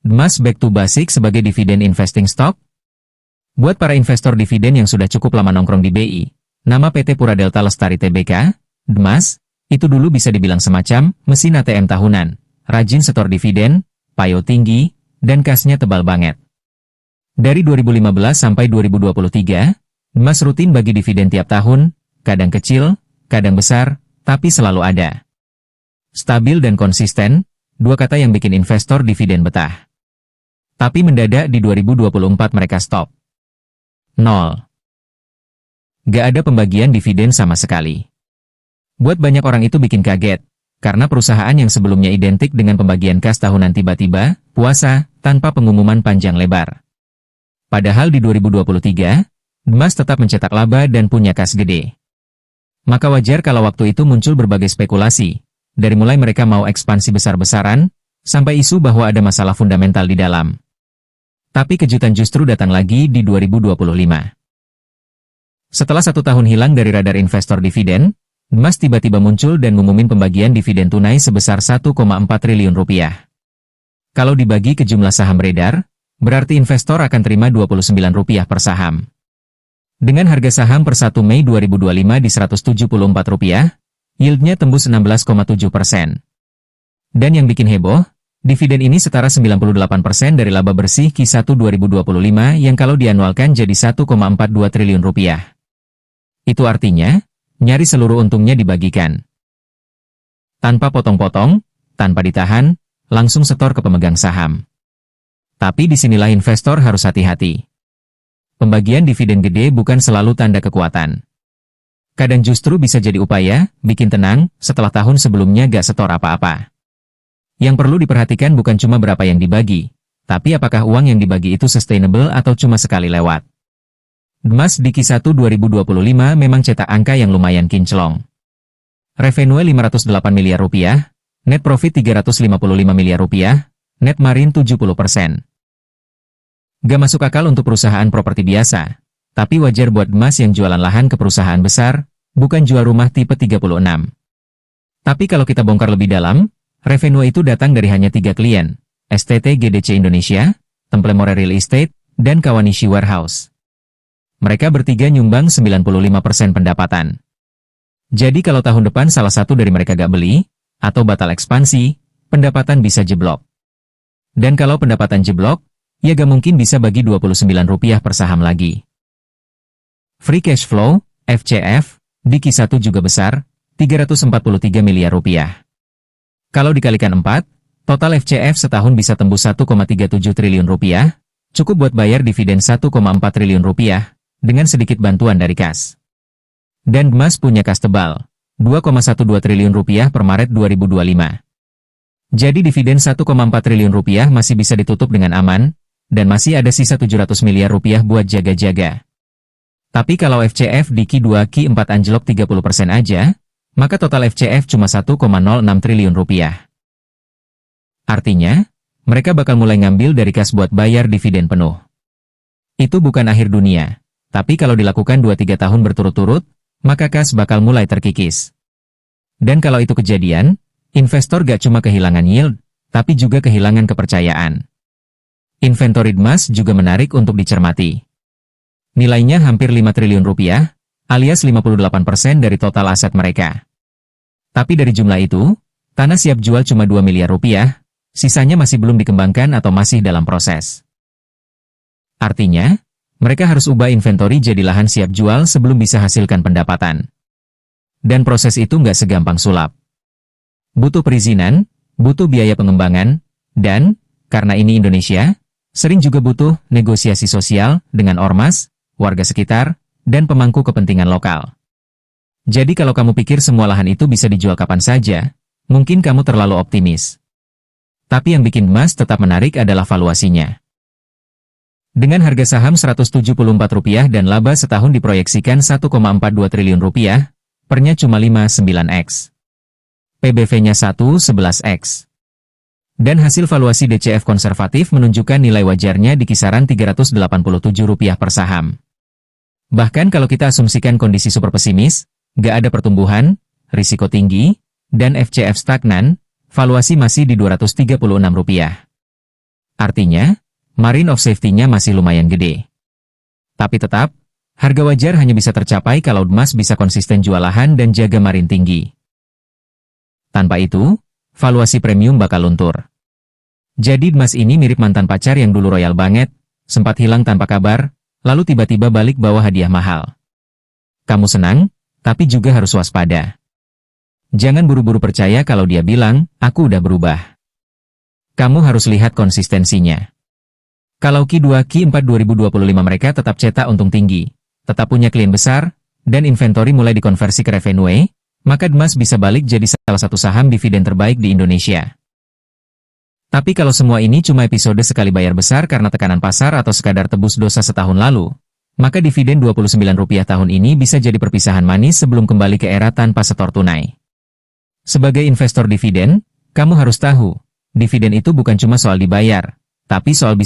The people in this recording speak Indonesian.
DMAS back to basic sebagai dividen investing stock? Buat para investor dividen yang sudah cukup lama nongkrong di BI, nama PT Pura Delta Lestari Tbk, DMAS, itu dulu bisa dibilang semacam mesin ATM tahunan, rajin setor dividen, payo tinggi, dan kasnya tebal banget. Dari 2015 sampai 2023, DMAS rutin bagi dividen tiap tahun, kadang kecil, kadang besar, tapi selalu ada. Stabil dan konsisten, dua kata yang bikin investor dividen betah. Tapi mendadak di 2024 mereka stop. 0. Gak ada pembagian dividen sama sekali. Buat banyak orang itu bikin kaget, karena perusahaan yang sebelumnya identik dengan pembagian kas tahunan tiba-tiba, puasa, tanpa pengumuman panjang lebar. Padahal di 2023, DMAS tetap mencetak laba dan punya kas gede. Maka wajar kalau waktu itu muncul berbagai spekulasi, dari mulai mereka mau ekspansi besar-besaran, sampai isu bahwa ada masalah fundamental di dalam. Tapi kejutan justru datang lagi di 2025. Setelah 1 tahun hilang dari radar investor dividen, DMAS tiba-tiba muncul dan ngumumin pembagian dividen tunai sebesar 1,4 triliun rupiah. Kalau dibagi ke jumlah saham beredar, berarti investor akan terima Rp29 per saham. Dengan harga saham per 1 Mei 2025 di Rp174, yieldnya tembus 16,7%. Dan yang bikin heboh, dividen ini setara 98% dari laba bersih Q1 2025 yang kalau dianualkan jadi 1,42 triliun rupiah. Itu artinya, nyaris seluruh untungnya dibagikan. Tanpa potong-potong, tanpa ditahan, langsung setor ke pemegang saham. Tapi disinilah investor harus hati-hati. Pembagian dividen gede bukan selalu tanda kekuatan. Kadang justru bisa jadi upaya, bikin tenang, setelah tahun sebelumnya gak setor apa-apa. Yang perlu diperhatikan bukan cuma berapa yang dibagi, tapi apakah uang yang dibagi itu sustainable atau cuma sekali lewat. DMAS di Q1 2025 memang cetak angka yang lumayan kinclong. Revenue Rp508 miliar, net profit Rp355 miliar, net margin 70%. Gak masuk akal untuk perusahaan properti biasa, tapi wajar buat DMAS yang jualan lahan ke perusahaan besar, bukan jual rumah tipe 36. Tapi kalau kita bongkar lebih dalam, revenue itu datang dari hanya 3 klien, STT GDC Indonesia, Templemore Real Estate, dan Kawanishi Warehouse. Mereka bertiga nyumbang 95% pendapatan. Jadi kalau tahun depan salah satu dari mereka gak beli, atau batal ekspansi, pendapatan bisa jeblok. Dan kalau pendapatan jeblok, ya gak mungkin bisa bagi Rp29 per saham lagi. Free cash flow, FCF, di Q1 juga besar, Rp343 miliar. Kalau dikalikan 4, total FCF setahun bisa tembus Rp1,37 triliun, cukup buat bayar dividen Rp1,4 triliun, dengan sedikit bantuan dari kas. Dan DMAS punya kas tebal, Rp2,12 triliun per Maret 2025. Jadi dividen Rp1,4 triliun masih bisa ditutup dengan aman, dan masih ada sisa Rp700 miliar buat jaga-jaga. Tapi kalau FCF di Q2 Q4 anjlok 30% aja, maka total FCF cuma Rp1,06 triliun. Artinya, mereka bakal mulai ngambil dari kas buat bayar dividen penuh. Itu bukan akhir dunia, tapi kalau dilakukan 2-3 tahun berturut-turut, maka kas bakal mulai terkikis. Dan kalau itu kejadian, investor gak cuma kehilangan yield, tapi juga kehilangan kepercayaan. Inventory DMAS juga menarik untuk dicermati. Nilainya hampir Rp5 triliun, alias 58% dari total aset mereka. Tapi dari jumlah itu, tanah siap jual cuma Rp2 miliar, sisanya masih belum dikembangkan atau masih dalam proses. Artinya, mereka harus ubah inventory jadi lahan siap jual sebelum bisa hasilkan pendapatan. Dan proses itu nggak segampang sulap. Butuh perizinan, butuh biaya pengembangan, dan, karena ini Indonesia, sering juga butuh negosiasi sosial dengan ormas, warga sekitar, dan pemangku kepentingan lokal. Jadi kalau kamu pikir semua lahan itu bisa dijual kapan saja, mungkin kamu terlalu optimis. Tapi yang bikin DMAS tetap menarik adalah valuasinya. Dengan harga saham Rp174 dan laba setahun diproyeksikan Rp1,42 triliun, pernya cuma 59x. PBV-nya 1,11x. Dan hasil valuasi DCF konservatif menunjukkan nilai wajarnya di kisaran Rp387 per saham. Bahkan kalau kita asumsikan kondisi super pesimis, gak ada pertumbuhan, risiko tinggi, dan FCF stagnan, valuasi masih di Rp236. Artinya, margin of safety-nya masih lumayan gede. Tapi tetap, harga wajar hanya bisa tercapai kalau Dmas bisa konsisten jual lahan dan jaga margin tinggi. Tanpa itu, valuasi premium bakal luntur. Jadi Dmas ini mirip mantan pacar yang dulu royal banget, sempat hilang tanpa kabar, lalu tiba-tiba balik bawa hadiah mahal. Kamu senang, tapi juga harus waspada. Jangan buru-buru percaya kalau dia bilang, aku udah berubah. Kamu harus lihat konsistensinya. Kalau Q2 Q4 2025 mereka tetap cetak untung tinggi, tetap punya klien besar, dan inventory mulai dikonversi ke revenue, maka Dmas bisa balik jadi salah satu saham dividen terbaik di Indonesia. Tapi kalau semua ini cuma episode sekali bayar besar karena tekanan pasar atau sekadar tebus dosa setahun lalu, maka dividen Rp29 tahun ini bisa jadi perpisahan manis sebelum kembali ke era tanpa setor tunai. Sebagai investor dividen, kamu harus tahu, dividen itu bukan cuma soal dibayar, tapi soal bisa